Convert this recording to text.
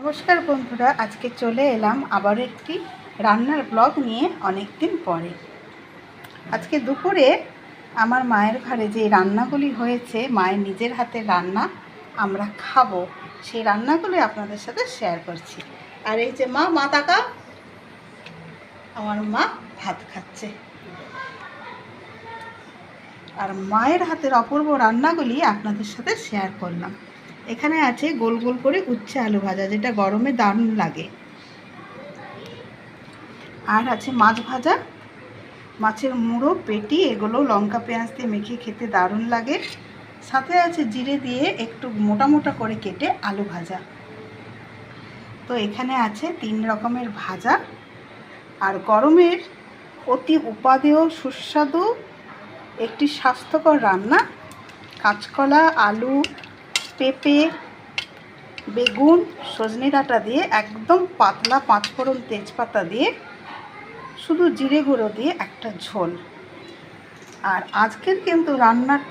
নমস্কার বন্ধুরা, আজকে চলে এলাম আবার একটি রান্নার ব্লগ নিয়ে অনেক দিন পরে। আজকে দুপুরে আমার মায়ের ঘরে যে রান্নাগুলি হয়েছে, মায়ের নিজের হাতের রান্না আমরা খাবো, সেই রান্নাগুলি আপনাদের সাথে শেয়ার করছি। আর এই যে মা তাকা, আমার মা ভাত খাচ্ছে। আর মায়ের হাতের অপূর্ব রান্নাগুলি আপনাদের সাথে শেয়ার করলাম। এখানে আছে গোল গোল করে উচ্ছে আলু ভাজা, যেটা গরমে দারুণ লাগে। আর আছে মাছ ভাজা, মাছের মুড়ো, পেটি, এগুলো লঙ্কা পেঁয়াজ দিয়ে মেখে খেতে দারুণ লাগে। সাথে আছে জিরে দিয়ে একটু মোটা মোটা করে কেটে আলু ভাজা। তো এখানে আছে 3 রকমের ভাজা। আর গরমের অতি উপাদেয় সুস্বাদু একটি স্বাস্থ্যকর রান্না, কাঁচকলা, আলু, পেঁপে, বেগুন, সজনে ডাঁটা দিয়ে একদম পাতলা 5 ফোড়ন তেজপাতা দিয়ে শুধু জিরে গুঁড়ো দিয়ে একটা ঝোল। আর আজকের কিন্তু রান্নার